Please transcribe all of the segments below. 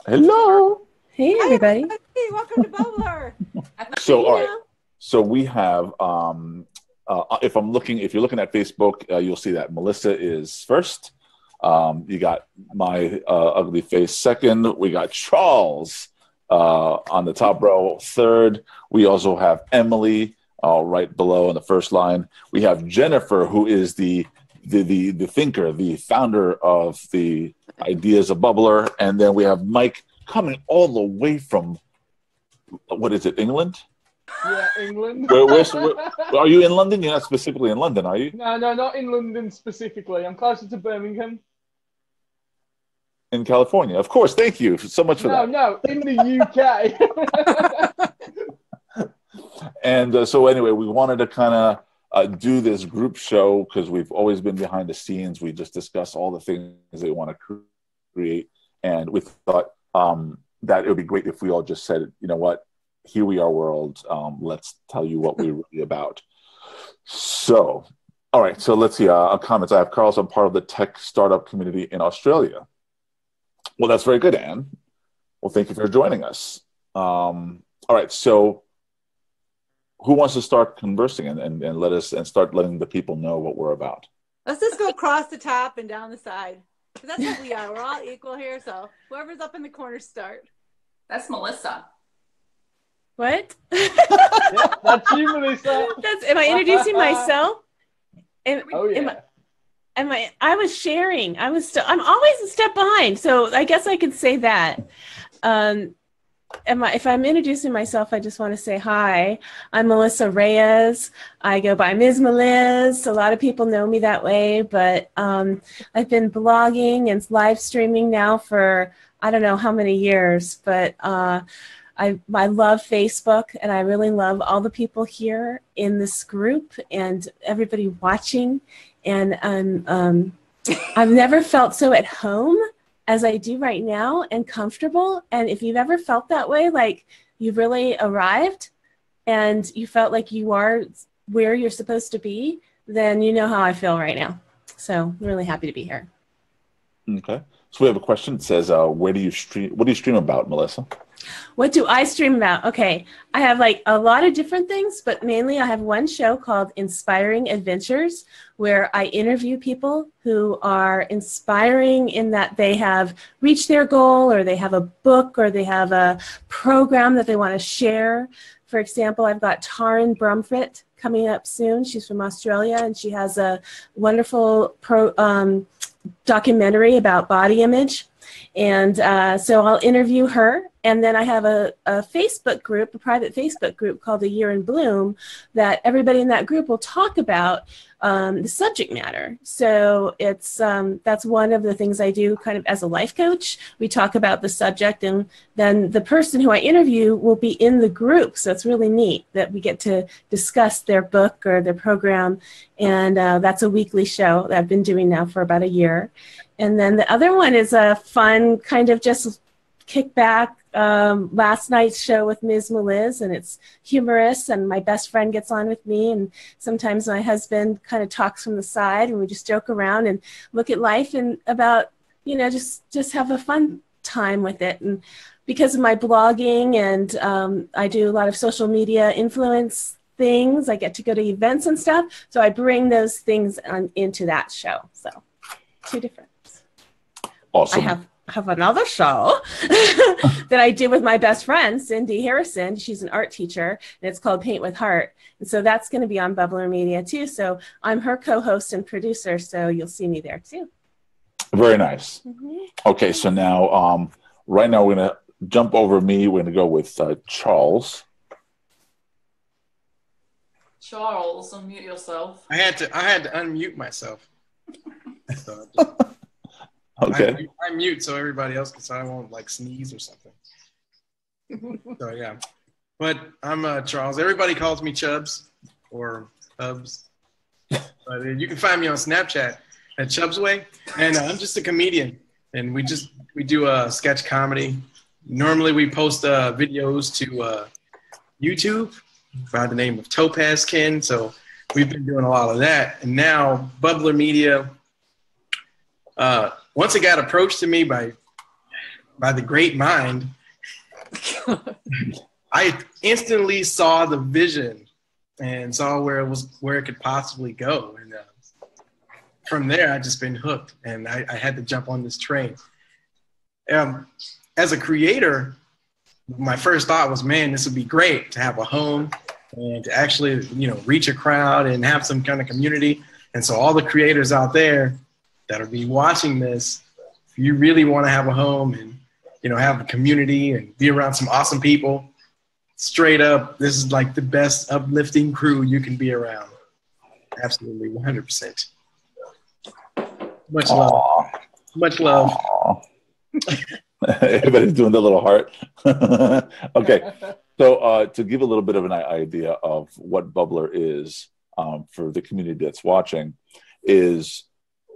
Hello. Hey, Hi, everybody. everybody. Welcome to Bubblr. So, all right. Yeah. So we have, if you're looking at Facebook, you'll see that Melissa is first. You got my ugly face second. We got Charles on the top row third. We also have Emily right below on the first line. We have Jennifer, who is the thinker, the founder of the ideas of Bubblr, and then we have Mike coming all the way from what is it, England? Yeah, England. Where are you in London? You're not specifically in London, are you? No, not in London specifically. I'm closer to Birmingham. In California, of course. Thank you so much for that. No, in the UK. And so anyway, we wanted to kind of do this group show because we've always been behind the scenes. We just discuss all the things they want to create. And we thought that it would be great if we all just said, you know what, here we are, world. Let's tell you what we're really about. So, all right. So let's see. Comments. I have Carlos. I'm part of the tech startup community in Australia. Well, that's very good, Anne. Well, thank you for joining us. All right. So who wants to start conversing and start letting the people know what we're about? Let's just go across the top and down the side. That's what we are. We're all equal here. So whoever's up in the corner, start. That's Melissa. What? Yeah, that's you, Melissa. Am I introducing myself? Oh, yeah. I was sharing. I'm always a step behind. So I guess I could say that. If I'm introducing myself, I just want to say hi. I'm Melissa Reyes. I go by Ms. Meliz. A lot of people know me that way, but I've been blogging and live streaming now for I don't know how many years, but I love Facebook, and I really love all the people here in this group and everybody watching. And I've never felt so at home as I do right now and comfortable. And if you've ever felt that way, like you've really arrived and you felt like you are where you're supposed to be, then you know how I feel right now. So I'm really happy to be here. Okay. So we have a question. It says, what do you stream about, Melissa? What do I stream about? Okay, I have like a lot of different things, but mainly I have one show called Inspiring Adventures, where I interview people who are inspiring in that they have reached their goal, or they have a book, or they have a program that they want to share. For example, I've got Taryn Brumfrit coming up soon. She's from Australia, and she has a wonderful documentary about body image. And so I'll interview her. And then I have a Facebook group, a private Facebook group called A Year in Bloom, that everybody in that group will talk about the subject matter. So it's that's one of the things I do kind of as a life coach. We talk about the subject, and then the person who I interview will be in the group. So it's really neat that we get to discuss their book or their program. And that's a weekly show that I've been doing now for about a year. And then the other one is a fun kind of just kick back last night's show with Ms. Meliz, and it's humorous, and my best friend gets on with me, and sometimes my husband kind of talks from the side, and we just joke around and look at life and about, you know, just have a fun time with it. And because of my blogging and I do a lot of social media influence things, I get to go to events and stuff, so I bring those things into that show. So two different. Awesome. I have another show that I did with my best friend, Cindy Harrison. She's an art teacher, and it's called Paint with Heart. And so that's going to be on Bubblr Media too. So I'm her co-host and producer, so you'll see me there too. Very nice. Mm-hmm. Okay, so now, right now we're going to jump over me. We're going to go with Charles. Charles, unmute yourself. I had to unmute myself. So Okay. I mute so everybody else so I won't like sneeze or something. So yeah. But I'm Charles. Everybody calls me Chubbs or Hubs. But you can find me on Snapchat at Chubbsway. And I'm just a comedian. And we do sketch comedy. Normally we post videos to YouTube by the name of Topaz Kin. So we've been doing a lot of that. And now Bubblr Media, once it got approached to me by by the great mind, I instantly saw the vision and saw where it could possibly go. And from there, I just been hooked, and I had to jump on this train. As a creator, my first thought was, man, this would be great to have a home and to actually, reach a crowd and have some kind of community. And so all the creators out there that'll be watching this, if you really want to have a home and, have a community and be around some awesome people, straight up, this is like the best uplifting crew you can be around. Absolutely, 100%. Much love. Aww. Much love. Everybody's doing the little heart. Okay. So to give a little bit of an idea of what Bubblr is for the community that's watching, is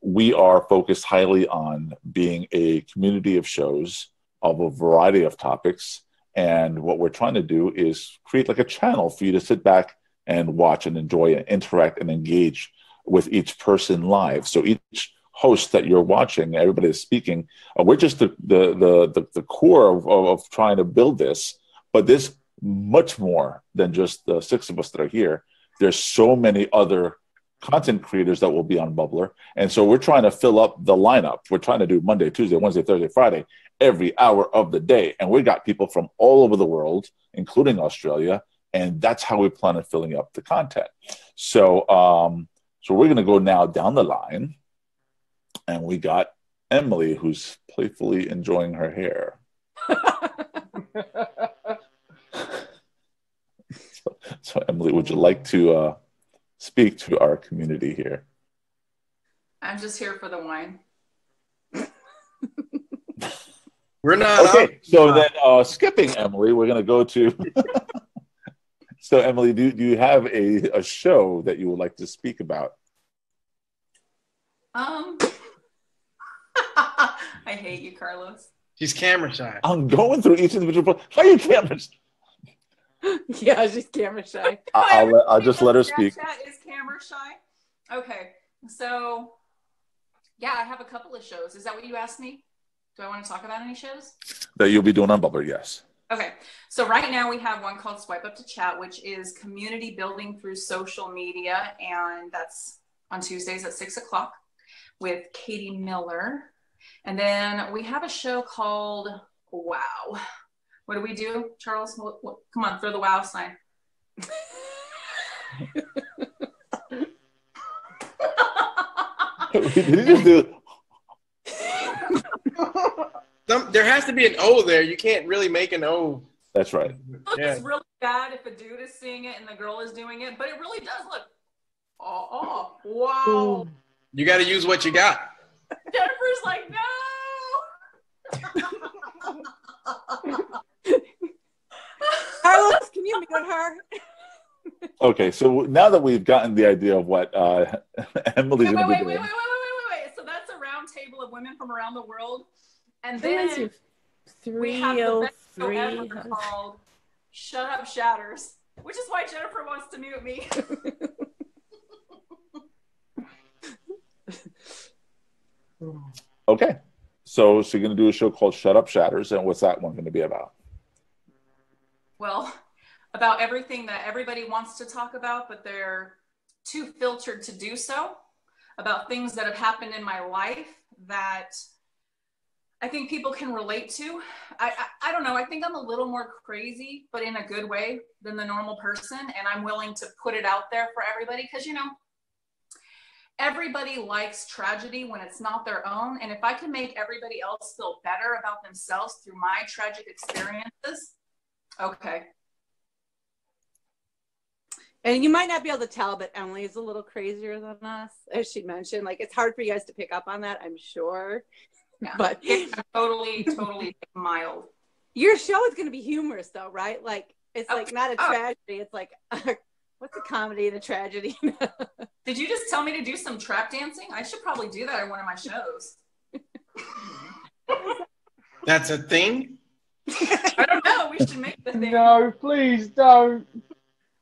we are focused highly on being a community of shows of a variety of topics. And what we're trying to do is create like a channel for you to sit back and watch and enjoy and interact and engage with each person live. So each host that you're watching, everybody is speaking, we're just the core of trying to build this. But there's much more than just the 6 of us that are here. There's so many other content creators that will be on Bubblr. And so we're trying to fill up the lineup. We're trying to do Monday, Tuesday, Wednesday, Thursday, Friday, every hour of the day. And we got people from all over the world, including Australia. And that's how we plan on filling up the content. So, so we're going to go now down the line. And we got Emily, who's playfully enjoying her hair. So Emily, would you like to speak to our community here? I'm just here for the wine. We're not okay. So then, skipping Emily, we're going to go to. So Emily, do you have a show that you would like to speak about? I hate you, Carlos. She's camera shy. I'm going through each individual. How are you camera? Yeah, she's camera shy. I'll just let her speak. Snapchat is camera shy. Okay, so yeah, I have a couple of shows. Is that what you asked me? Do I want to talk about any shows? That you'll be doing on Bubblr, yes. Okay, so right now we have one called Swipe Up to Chat, which is community building through social media, and that's on Tuesdays at 6 o'clock with Katie Miller. And then we have a show called Wow. What do we do, Charles? Come on, throw the wow sign. Did you just do? There has to be an O there. You can't really make an O. That's right. It's really bad if a dude is seeing it and the girl is doing it, but it really does look. Oh, wow. You got to use what you got. Jennifer's like, no. Carlos, can you mute her? Okay, so now that we've gotten the idea of what Emily's going to be doing. Wait. So that's a round table of women from around the world. And then we have the best show ever called Shut Up Shatters, which is why Jennifer wants to mute me. Okay, so you're going to do a show called Shut Up Shatters, and what's that one going to be about? Well, about everything that everybody wants to talk about, but they're too filtered to do so. About things that have happened in my life that I think people can relate to. I don't know. I think I'm a little more crazy, but in a good way than the normal person. And I'm willing to put it out there for everybody because, everybody likes tragedy when it's not their own. And if I can make everybody else feel better about themselves through my tragic experiences, okay. And you might not be able to tell, but Emily is a little crazier than us, as she mentioned. Like, it's hard for you guys to pick up on that, I'm sure. Yeah. But it's totally mild. Your show is going to be humorous, though, right? Like, it's like not a tragedy. It's like, what's a comedy and a tragedy? Did you just tell me to do some trap dancing? I should probably do that in one of my shows. That's a thing? I don't know. We should make the thing. No, please don't.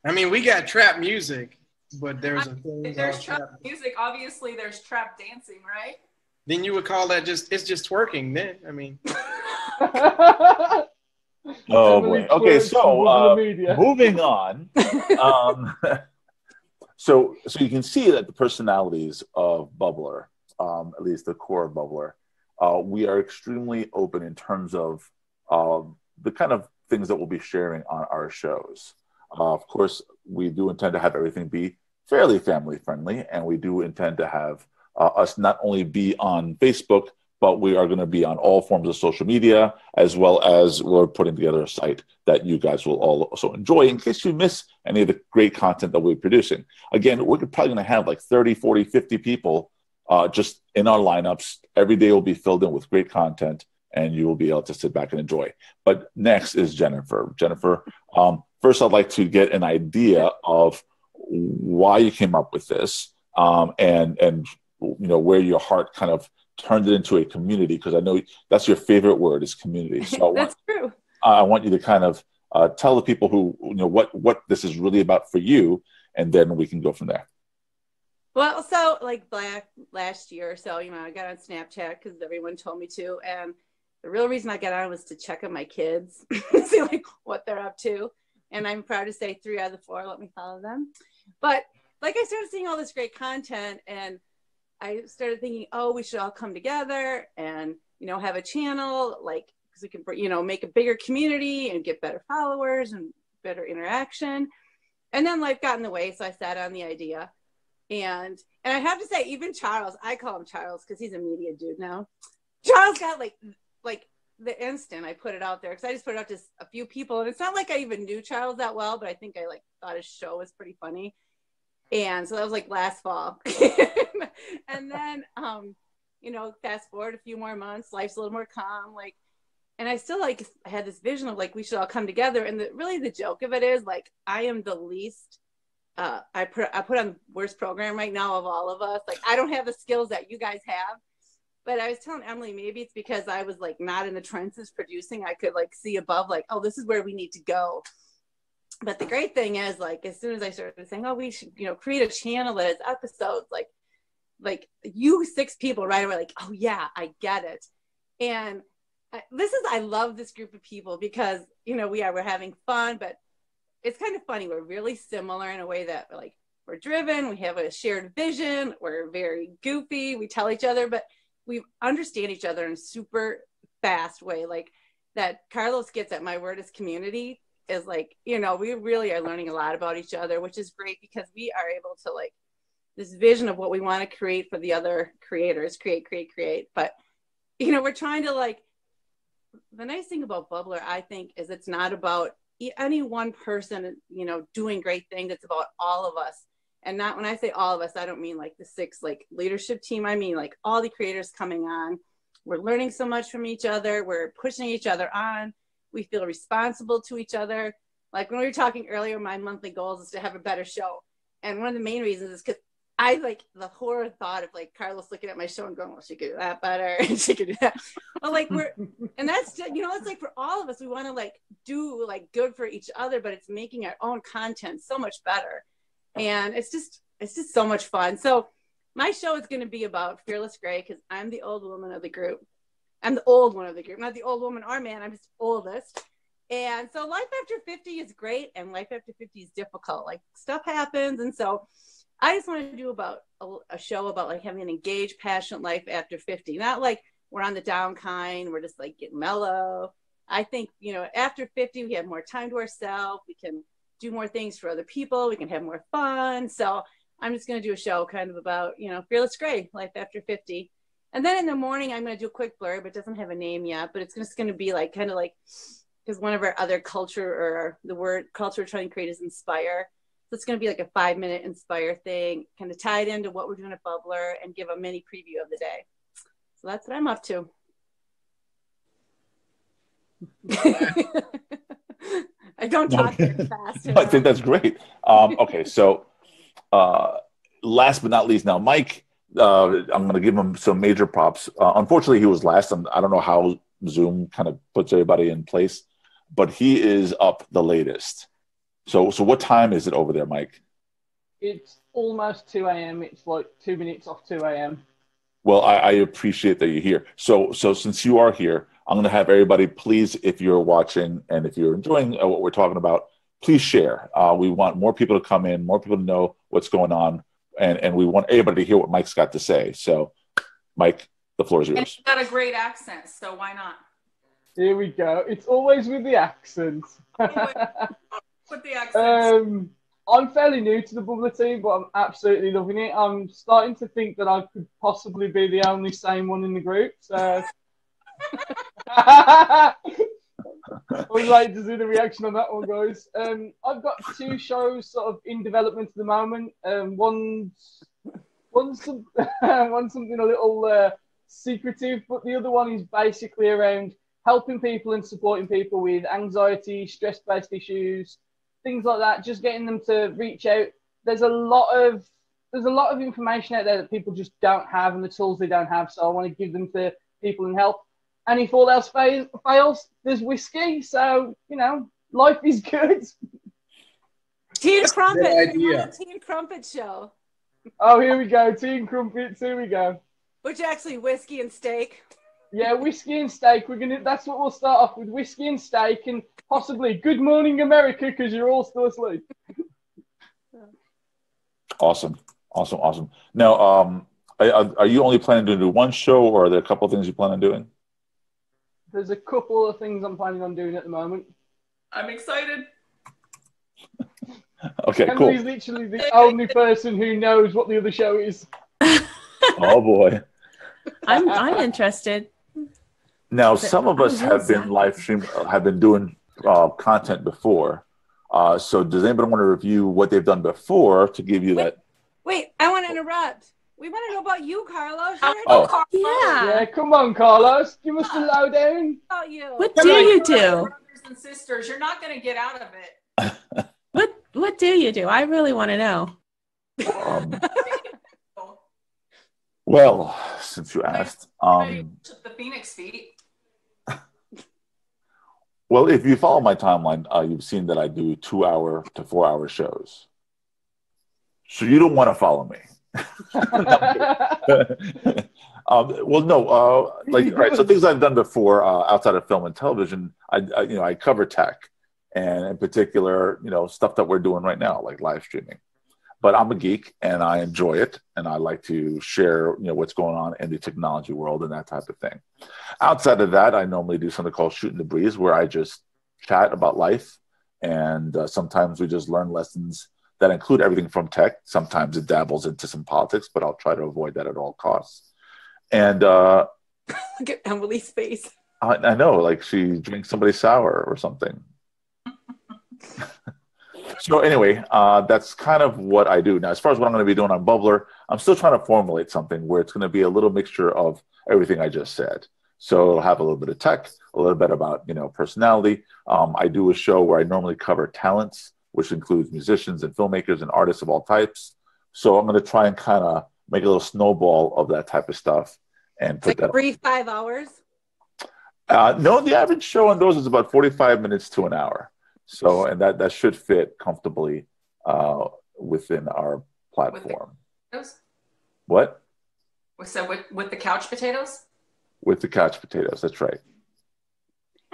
I mean, we got trap music, but there's a thing. If there's trap music, obviously there's trap dancing, right? Then you would call that it's just twerking then. I mean. Oh Emily boy. Okay, twerks for Bubblr Media. moving on. So you can see that the personalities of Bubblr, at least the core of Bubblr, we are extremely open in terms of the kind of things that we'll be sharing on our shows. Of course, we do intend to have everything be fairly family friendly, and we do intend to have us not only be on Facebook, but we are going to be on all forms of social media, as well as we're putting together a site that you guys will all also enjoy in case you miss any of the great content that we're producing. Again, we're probably going to have like 30, 40, 50 people just in our lineups. Every day will be filled in with great content, and you will be able to sit back and enjoy. But next is Jennifer. Jennifer, first I'd like to get an idea of why you came up with this, and you know, where your heart kind of turned it into a community, because I know that's your favorite word is community. So True. I want you to kind of tell the people who, you know, what this is really about for you, and then we can go from there. Well, so like last year or so, you know, I got on Snapchat because everyone told me to, and the real reason I got on was to check on my kids, see like what they're up to, and I'm proud to say 3 out of the 4 let me follow them. But like I started seeing all this great content, and I started thinking, oh, we should all come together and, you know, have a channel, like, because we can, you know, make a bigger community and get better followers and better interaction. And then life got in the way, so I sat on the idea. And I have to say, even Charles, I call him Charles because he's a media dude now. Charles got like the instant I put it out there, because I just put it out to a few people, and it's not like I even knew Charles that well, but I think I like thought his show was pretty funny. And so that was like last fall. And then, you know, fast forward a few more months, life's a little more calm. Like, and I still like, I had this vision of like, we should all come together. And really the joke of it is like, I am the least, I put on the worst program right now of all of us. Like, I don't have the skills that you guys have. But I was telling Emily, maybe it's because I was like not in the trenches producing. I could like see above, like, oh, this is where we need to go. But the great thing is, like, as soon as I started saying, oh, we should, you know, create a channel that has episodes, like you 6 people right away, like, oh yeah, I get it. And I love this group of people because, you know, we're having fun, but it's kind of funny. We're really similar in a way that we're driven. We have a shared vision. We're very goofy. We tell each other, but we understand each other in a super fast way. Like that Carlos gets at my word is community is like, you know, we really are learning a lot about each other, which is great because we are able to like this vision of what we want to create for the other creators, create. But, you know, we're trying to like, the nice thing about Bubblr, I think, is it's not about any one person, you know, doing great things. It's about all of us. And not, when I say all of us, I don't mean like the 6 like leadership team. I mean like all the creators coming on. We're learning so much from each other. We're pushing each other on. We feel responsible to each other. Like when we were talking earlier, my monthly goals is to have a better show. And one of the main reasons is because I like the horror thought of like Carlos looking at my show and going, well, she could do that better. And she could do that. But like and that's, you know, it's like for all of us, we want to like do like good for each other, but it's making our own content so much better. And it's just so much fun. So my show is going to be about Fearless Gray because I'm the old woman of the group. I'm the old one of the group, not the old woman or man. I'm just oldest. And so life after 50 is great, and life after 50 is difficult. Like stuff happens. And so I just want to do about a show about like having an engaged, passionate life after 50. Not like we're on the down kind. We're just like getting mellow. I think, you know, after 50, we have more time to ourselves. We can do more things for other people. We can have more fun. So I'm just going to do a show kind of about, you know, Fearless Gray, life after 50. And then in the morning, I'm going to do a quick blurb. It doesn't have a name yet, but it's just going to be like kind of like, because one of our other culture or the word culture we're trying to create is inspire. So it's going to be like a 5-minute inspire thing, kind of tied into what we're doing at Bubblr and give a mini preview of the day. So that's what I'm up to. I don't talk very fast. I think that's great. Okay, so last but not least, now Mike, I'm going to give him some major props. Unfortunately, he was last, and I don't know how Zoom kind of puts everybody in place, but he is up the latest. So what time is it over there, Mike? It's almost 2 a.m. It's like 2 minutes off 2 a.m. Well, I appreciate that you're here. So since you are here, I'm going to have everybody, please, if you're watching and if you're enjoying what we're talking about, please share. We want more people to come in, more people to know what's going on, and we want everybody to hear what Mike's got to say. So, Mike, the floor is yours. And you've got a great accent, so why not? Here we go. It's always with the accent. With the accent. I'm fairly new to the Bubblr team, but I'm absolutely loving it. I'm starting to think that I could possibly be the only sane one in the group. So I would like to see the reaction on that one, guys. I've got 2 shows sort of in development at the moment. One's something a little secretive, but the other one is basically around helping people and supporting people with anxiety, stress-based issues, things like that, just getting them to reach out. There's a lot of information out there that people just don't have and the tools they don't have, so I want to give them to people and help. And if all else fails, there's whiskey, so, you know, life is good. Tea and crumpets. idea. Tea and crumpet show. Oh, here we go, tea and crumpets, here we go. Which actually whiskey and steak. Yeah, whiskey and steak. That's what we'll start off with, whiskey and steak, and possibly Good Morning America, because you're all still asleep. Awesome. Now, are you only planning to do one show, or are there a couple of things you plan on doing? There's a couple of things I'm planning on doing at the moment. I'm excited. Okay, Emily's cool. literally the only person who knows what the other show is. Oh boy. I'm interested. Now, some of us have been have been doing content before. So does anybody want to review what they've done before to give you that? Wait, I want to interrupt. We want to know about you, Carlos. Oh. Yeah. Yeah, come on, Carlos. Give us the lowdown. About you. What do you do? Brothers and sisters, you're not going to get out of it. What do you do? I really want to know. Well, since you asked, The Phoenix feet. well, if you follow my timeline, you've seen that I do 2-hour to 4-hour shows. So you don't want to follow me. Well, no, right. So things I've done before outside of film and television, I cover tech, and in particular, stuff that we're doing right now, like live streaming. But I'm a geek and I enjoy it, and I like to share, what's going on in the technology world and that type of thing. Outside of that, I normally do something called Shooting the Breeze, where I just chat about life, and sometimes we just learn lessons that include everything from tech. Sometimes it dabbles into some politics, but I'll try to avoid that at all costs. And Look at Emily's face. I know, like she drinks somebody's sour or something. So anyway, that's kind of what I do. Now, as far as what I'm going to be doing on Bubblr, I'm still trying to formulate something where it's going to be a little mixture of everything I just said. So it'll have a little bit of tech, a little bit about, personality. I do a show where I normally cover talents, which includes musicians and filmmakers and artists of all types. So I'm going to try and kind of make a little snowball of that type of stuff and put that. Brief 5 hours. No, the average show on those is about 45 minutes to an hour. So, and that should fit comfortably within our platform. What? So with the couch potatoes? With the couch potatoes, that's right.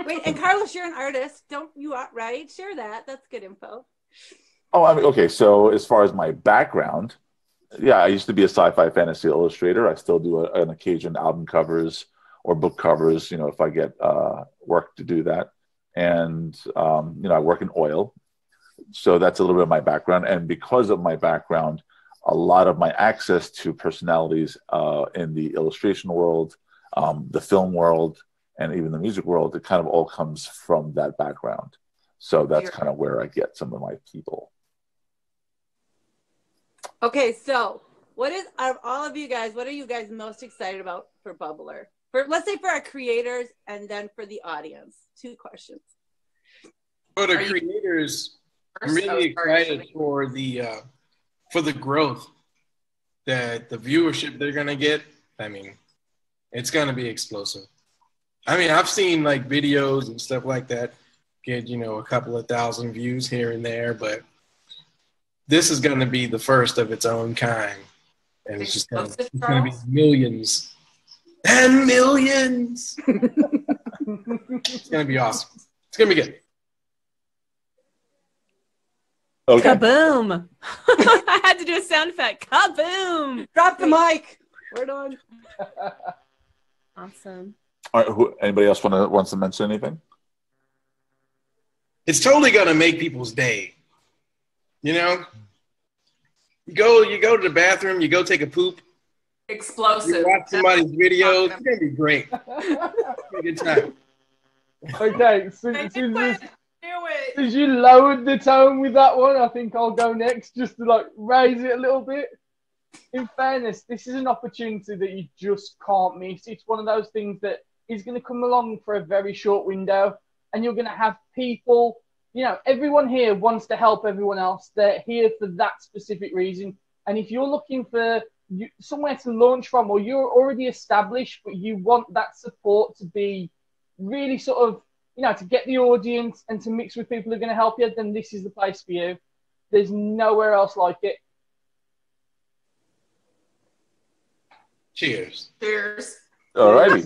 Wait, and Carlos, you're an artist. Don't you, right? Share that. That's good info. Oh, okay. So as far as my background, yeah, I used to be a sci-fi fantasy illustrator. I still do an occasion album covers or book covers, if I get work to do that. And, I work in oil. So that's a little bit of my background. And because of my background, a lot of my access to personalities in the illustration world, the film world, and even the music world, it kind of all comes from that background. So that's kind of where I get some of my people. Okay, so out of all of you guys, what are you guys most excited about for Bubblr? Let's say for our creators and then for the audience. 2 questions. For the creators, I'm really excited for the growth that the viewership they're gonna get. I mean, it's gonna be explosive. I mean, I've seen like videos and stuff like that get, a couple of thousand views here and there, but this is gonna be the first of its own kind. And it's just gonna be millions and millions. It's gonna be awesome. It's gonna be good. Okay. Kaboom! I had to do a sound effect. Kaboom! Drop the mic. We're done. Awesome. All right. Anybody else wants to mention anything? It's totally gonna make people's day. You know, you go to the bathroom, you go take a poop, Explosive. you watch somebody's videos. It's gonna be great. It's a good time. Okay, I knew it. since you lowered the tone with that one, I think I'll go next just to like raise it a little bit. In fairness, this is an opportunity that you just can't miss. It's one of those things that is going to come along for a very short window, and you're going to have people, you know, everyone here wants to help everyone else. They're here for that specific reason. And if you're looking for somewhere to launch from, or you're already established, but you want that support to be really sort of, you know, to get the audience and to mix with people who are going to help you, then this is the place for you. There's nowhere else like it. Cheers. Cheers. All righty.